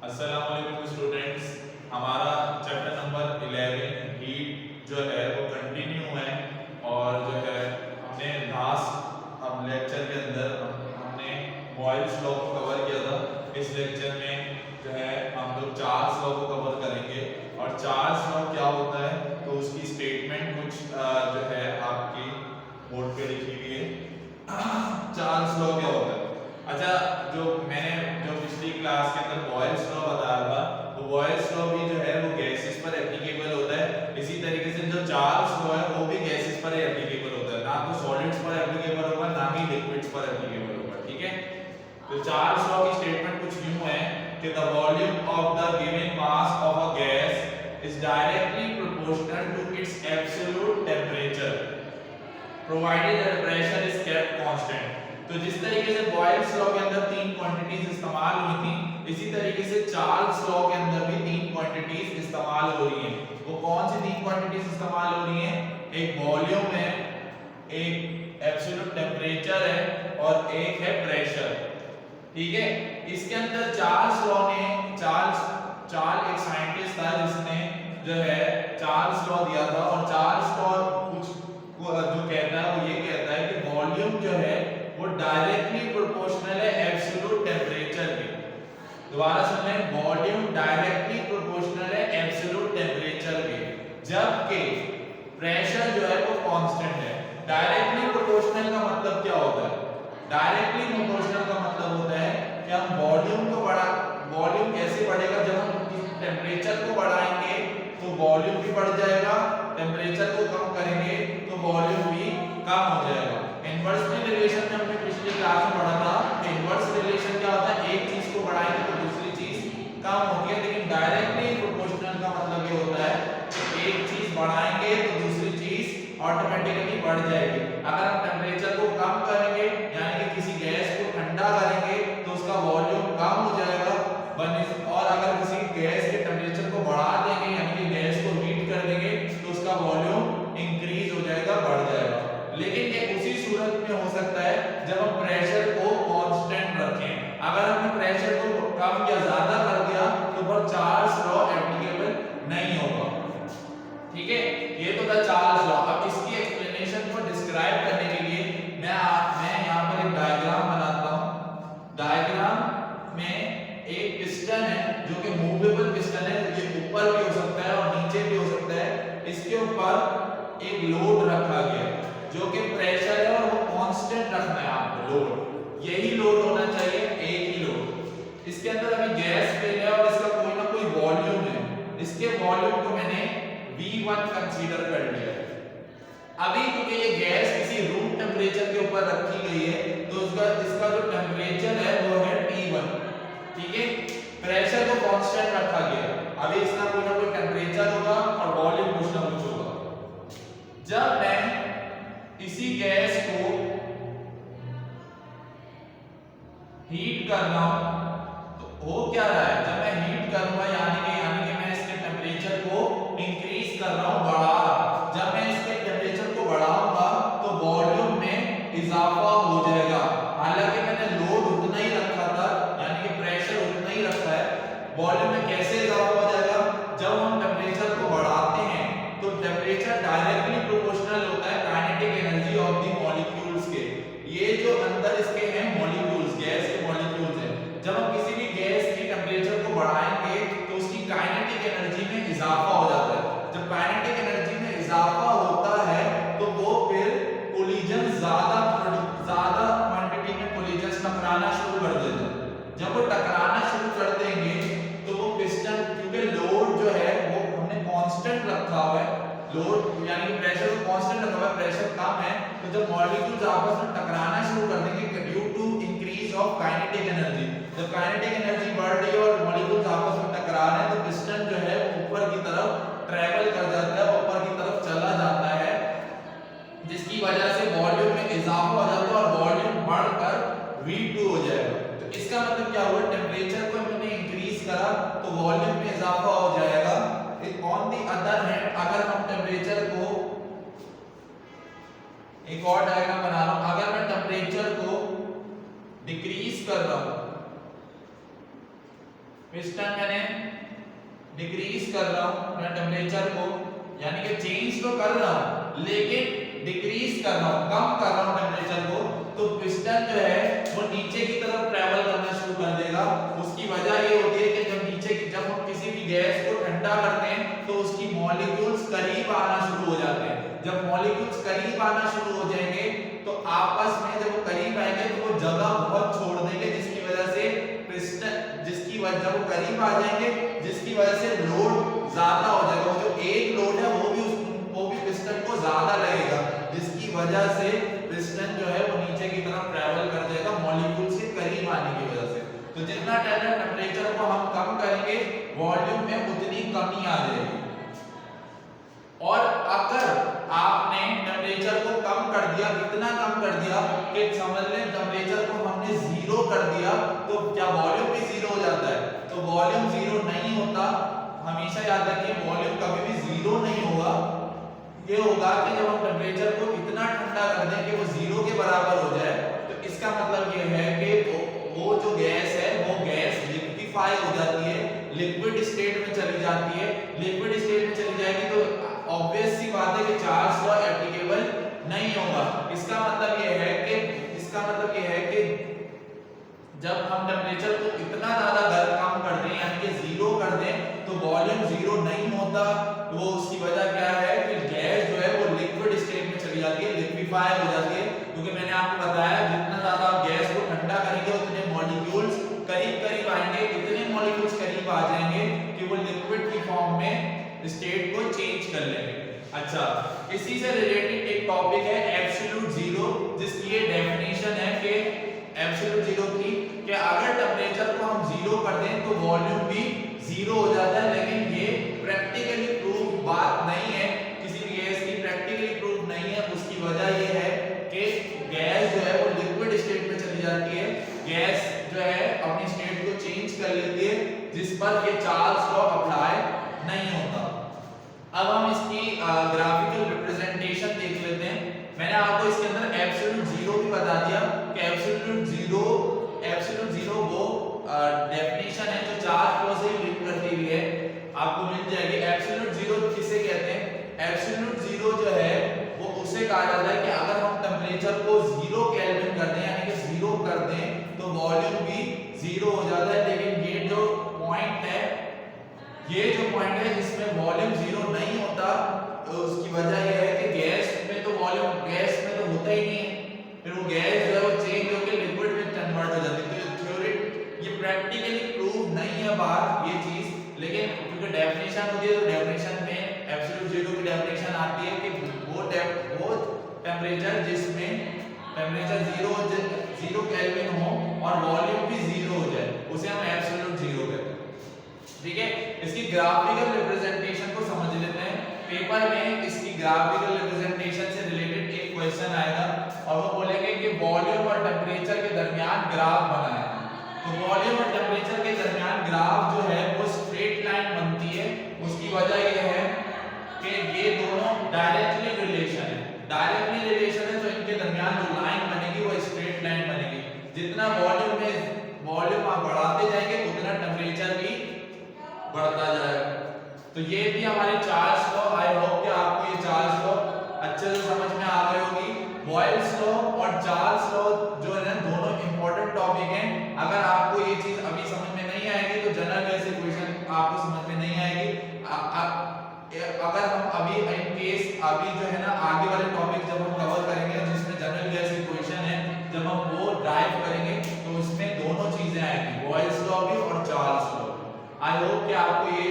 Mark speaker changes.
Speaker 1: अस्सलाम वालेकुम स्टूडेंट्स। हमारा चैप्टर नंबर 11 हीट जो है वो कंटिन्यू है और जो है हमने लास्ट अब लेक्चर के अंदर हमने बॉयल्स लॉ को कवर किया था। इस लेक्चर में जो है हम लोग चार्ल्स लॉ को कवर करेंगे और चार्ल्स लॉ क्या होता है तो उसकी स्टेटमेंट कुछ जो है आपकी बोर्ड पे लिखी हुई है। चार्ल्स लॉ क्या होता है? अच्छा, जो मैंने जो पिछली क्लास के अंदर बॉयल्स लॉ बताया था वो बॉयल्स लॉ भी जो है वो गैसेस पर एप्लीकेबल होता है। इसी तरीके से जो चार्ल्स लॉ है वो भी गैसेस पर एप्लीकेबल होता है, ना तो सॉलिड्स पर एप्लीकेबल होगा ना ही लिक्विड्स पर एप्लीकेबल होगा। ठीक है, तो चार्ल्स लॉ की स्टेटमेंट कुछ यूं है कि the volume of the given mass of a gas is directly proportional to its absolute temperature provided that pressure is kept constant. तो जिस तरीके से बॉयल्स लॉ के अंदर तीन क्वांटिटीज इस्तेमाल हुई थी, इसी तरीके से चार्ल्स लॉ के अंदर भी तीन क्वांटिटीज इस्तेमाल हो रही हैं। वो कौन सी तीन क्वांटिटीज इस्तेमाल हो रही हैं? एक वॉल्यूम है, एक एब्सोल्यूट टेंपरेचर है और एक है प्रेशर। ठीक है, इसके अंदर चार्ल्स लॉ ने चार्ल्स एक साइंटिस्ट था जिसने जो है चार्ल्स लॉ दिया था और चार्ल्स लॉ कुछ जो कहता है वो ये कहता है कि वॉल्यूम जो है वो डायरेक्टली प्रोपोर्शनल है एब्सोल्यूट टेंपरेचर के। दोबारा सुन लें, वॉल्यूम डायरेक्टली प्रोपोर्शनल है एब्सोल्यूट टेंपरेचर के, जबकि प्रेशर जो है वो कांस्टेंट है। डायरेक्टली प्रोपोर्शनल का मतलब क्या होता है? डायरेक्टली प्रोपोर्शनल का मतलब होता है कि हम वॉल्यूम कैसे बढ़ेगा? जब हम टेंपरेचर को बढ़ाएंगे तो वॉल्यूम भी बढ़ जाएगा, टेंपरेचर को कम करेंगे तो वॉल्यूम भी कम हो जाएगा। इनवर्सली रिलेशन में हमने पिछली क्लास में पढ़ा था कि इनवर्स रिलेशन क्या होता है? एक चीज को बढ़ाएंगे तो दूसरी चीज कम होती है, लेकिन डायरेक्टली प्रोपोर्शनल का मतलब ये होता है कि एक चीज बढ़ाएंगे तो दूसरी चीज ऑटोमेटिकली बढ़ जाएगी। अगर हम टेंपरेचर को कम करेंगे यानी कि किसी गैस को ठंडा करेंगे तो उसका वॉल्यूम कम हो जाएगा, और अगर किसी गैस के टेंपरेचर को बढ़ा देंगे यानी कि गैस को हीट कर देंगे तो उसका वॉल्यूम इंक्रीज हो जाएगा, बढ़ जाएगा। लेकिन ये उसी सूरत में हो सकता है जब हम प्रेशर को कांस्टेंट रखें। अगर हमने प्रेशर को कम या ज्यादा कर दिया तो पर चार्ल्स लॉ एप्लीकेबल नहीं होगा। ठीक है, ये तो था चार्ल्स लॉ। अब इसकी एक्सप्लेनेशन को डिस्क्राइब करने के लिए मैं यहाँ पर एक डायग्राम बनाता हूँ। डायग्राम में एक पिस्टन है जो कि मूवेबल पिस्टन है, ये ऊपर भी हो सकता है और नीचे भी हो सकता है। इसके ऊपर एक लोड रखा गया है जो कि प्रेशर है और वो कांस्टेंट रखना है आपको। लोड यही लोड होना चाहिए, एक ही लोड। इसके अंदर अभी गैस फिल है और इसका कोई ना कोई वॉल्यूम है। इसके वॉल्यूम को मैंने V1 कंसीडर कर लिया। अभी क्योंकि ये गैस किसी रूम टेंपरेचर के ऊपर रखी गई है तो इसका जो टेंपरेचर है वो है T1। ठीक है, प्रेशर को कांस्टेंट रखा गया। अभी इसका कोई ना कोई टेंपरेचर होगा और वॉल्यूम कुछ ना कुछ होगा। जब मैं इसी गैस को हीट कर रहा हूं तो हो क्या रहा है? जब मैं हीट करूंगा यानी कि मैं इसके टेंपरेचर को इंक्रीज कर रहा हूं, बढ़ा रहा हूं। जब मैं इसके टेंपरेचर को बढ़ाऊंगा तो वॉल्यूम में इजाफा हो जाएगा। हालांकि मैंने लोड उतना ही रखा था यानी कि प्रेशर उतना ही रखा है, वॉल्यूम में कैसे इजाफा हो जाएगा? जब हम टेंपरेचर को बढ़ाते हैं तो टेंपरेचर डायरेक्टली प्रोपोर्शनल होता है kinetic energy of the molecules के। ये जो अंदर इसके हैं मॉलिक्यूल्स, गैस के मॉलिक्यूल्स हैं, जब हम किसी भी गैस के टेंपरेचर को बढ़ाएंगे तो उसकी काइनेटिक एनर्जी में इजाफा हो जाता है। जब काइनेटिक एनर्जी में इजाफा होता है तो वो फिर कोलिजन ज्यादा क्वांटिटी में कोलिजन टकराना शुरू कर देते हैं। जब वो टकराना शुरू कर देंगे तो वो पिस्टन, क्योंकि लोड जो है वो हमने कांस्टेंट रखा हुआ है, लोड यानी कि प्रेशर को कांस्टेंट रखा हुआ है, प्रेशर कम है, तो जब मॉलिक्यूल्स आपस में टकराना शुरू कर देंगे due to increase of kinetic energy, जब काइनेटिक एनर्जी बढ़ रही है और मॉलिक्यूल्स आपस में टकरा रहे हैं तो पिस्टन जो है ऊपर की तरफ ट्रैवल कर जाता है, ऊपर की तरफ चला जाता है, जिसकी वजह से वॉल्यूम में इजाफा हो जाता है और वॉल्यूम बढ़कर V2 हो जाएगा। तो इसका मतलब क्या हुआ? टेंपरेचर को हमने इंक्रीज करा तो वॉल्यूम में इजाफा हो जाएगा। ऑन द अदर हैंड अगर हम टेंपरेचर को, एक और डायग्राम बना रहा हूं, अगर मैं टेंपरेचर को डिक्रीज कर रहा हूं पिस्टन मैंने डिक्रीज कर रहा हूं मैं टेम्परेचर को, यानी कि चेंज तो कर रहा हूं लेकिन डिक्रीज कर रहा हूं, कम कर रहा हूं टेम्परेचर को, तो पिस्टन जो है वो नीचे की तरफ ट्रैवल करना शुरू कर देगा। उसकी वजह ये होती है कि जब हम किसी भी गैस को ठंडा करते हैं तो उसकी मॉलिक्यूल्स करीब आना शुरू हो जाते हैं। जब मॉलिक्यूल्स करीब आना शुरू हो जाएंगे तो आपस में जब वो करीब आएंगे तो वो जगह बहुत छोड़ देंगे, जिसकी वजह से पिस्टन जब वो करीब आ जाएंगे जिसकी वजह से लोड ज्यादा हो जाएगा। जो एक लोड है वो भी पिस्टन को ज्यादा लगेगा, जिसकी वजह से पिस्टन जो है वो नीचे की तरफ ट्रैवल कर जाएगा मॉलिक्यूल से करीब आने की वजह से। तो जितना टेम्परेचर को हम कम करेंगे वॉल्यूम में उतनी कमी आ जाएगी। और अगर आपने टेम्परेचर को कम कर दिया, कितना कम कर दिया कि समझ लें टेम्परेचर को हमने जीरो कर दिया, तो क्या वॉल्यूम भी जीरो हो जाता है? तो वॉल्यूम जीरो नहीं होता। हमेशा याद रखिए वॉल्यूम कभी भी जीरो नहीं होगा। ये होगा कि जब हम टेम्परेचर को इतना ठंडा कर दें कि वो जीरो के बराबर हो जाए, तो इसका मतलब ये है कि वो जो गैस है वो गैस लिक्विफाई हो जाती है, लिक्विड स्टेट में चली जाती है। लिक्विड स्टेट में चली जाएगी तो ऑब्वियस सी बात है कि चार्ल्स लॉ एप्लीकेबल नहीं होगा। इसका मतलब ये है कि जब हम टेम्परेचर को इतना ज्यादा कम कर दें यानी कि जीरो कर दें तो वॉल्यूम जीरो नहीं होता। वो उसकी वजह क्या है कि गैस जो है वो लिक्विड स्टेट में चली जाती है, लिक्विफाई हो जाती है। क्योंकि मैंने आपको बताया जितना ज्यादा आप गैस को ठंडा करेंगे उतने मॉलिक्यूल्स करीब आएंगे, इतने मॉलिक्यूल्स करीब आ जाएंगे कि वो लिक्विड की फॉर्म में स्टेट को चेंज कर लेंगे। अच्छा, इसी से रिलेटेड एक टॉपिक है एब्सोल्यूट जीरो, जिसकी ये डेफिनेशन है कि एब्सोल्यूट जीरो की कि अगर टेम्परेचर को हम जीरो कर दें तो वॉल्यूम भी जीरो हो जाता है। लेकिन ये प्रैक्टिकली प्रूव बात नहीं है, किसी भी गैस की प्रैक्टिकली प्रूव नहीं है। उसकी वजह ये है कि गैस जो है वो लिक्विड स्टेट में चली जाती है, गैस जो है अपनी स्टेट को चेंज कर लेती है, जिस पर ये चार्ल्स लॉ अप्लाई नहीं होता। अब हम इसकी ग्राफिकल रिप्रेजेंटेशन देख लेते हैं। मैंने आपको इसके अंदर एब्सोल्यूट जीरो भी बता दिया कि एब्सोल्यूट जीरो वो डेफिनेशन है जो चार्ज लॉ से लिंक करती हुई है, आपको मिल जाएगी। एब्सोल्यूट जीरो किसे कहते हैं? एब्सोल्यूट जीरो जो है वो उसे कहा जाता है कि अगर हम टेम्परेचर को जीरो केल्विन कर दें यानी कि जीरो कर दें तो वॉल्यूम भी जीरो हो जाता है। लेकिन ये जो पॉइंट है जिसमें वॉल्यूम जीरो नहीं होता, तो उसकी वजह यह है कि गैस में तो होता ही नहीं है, फिर वो गैस जो है वो चेंज होकर लिक्विड में कन्वर्ट हो जाती है। तो थ्योरी ये प्रैक्टिकली प्रूव नहीं है बात ये चीज, लेकिन क्योंकि डेफिनेशन होती है तो डेफिनेशन में एब्सोल्यूट जीरो की डेफिनेशन आती है कि वो टेम्परेचर जिसमें टेम्परेचर जीरो केल्विन हो और वॉल्यूम भी जीरो हो जाए उसे हम एब्सोल्यूट जीरो कहते हैं। ठीक है, इसकी ग्राफिकल रिप्रेजेंटेशन को समझ लेते हैं। पेपर में इसकी ग्राफिकल रिप्रेजेंटेशन से रिलेटेड एक क्वेश्चन आएगा और वो बोलेंगे कि वॉल्यूम और टेम्परेचर के दरमियान ग्राफ बनाएं। तो वॉल्यूम और टेम्परेचर के दरमियान ग्राफ जो है वो स्ट्रेट लाइन बनती है। उसकी वजह ये है कि ये दोनों डायरेक्टली रिलेशन है, तो इनके दरमियान जो लाइन बनेगी वो स्ट्रेट लाइन बनेगी। जितना वॉल्यूम आप बढ़ाते जाएंगे उतना टेम्परेचर भी बढ़ता जाएगा। तो ये भी हमारे चार्ल्स लॉ, आई होप कि आपको ये चार्ल्स लॉ अच्छे से समझ में आ गई होगी। बॉयल्स लॉ और चार्ल्स लॉ जो है ना दोनों इंपॉर्टेंट टॉपिक हैं। अगर आपको ये चीज अभी समझ में नहीं आएगी तो जनरल गैस इक्वेशन आपको समझ में नहीं आएगी। अगर हम अभी इन केस अभी जो है ना आगे वाले टॉपिक जब हम कवर करेंगे जिसमें जनरल गैस इक्वेशन है, जब हम वो ड्राइव करेंगे तो उसमें दोनों चीजें आएंगी, बॉयल्स लॉ भी और चार्ल्स लॉ। आई होप कि आपको ये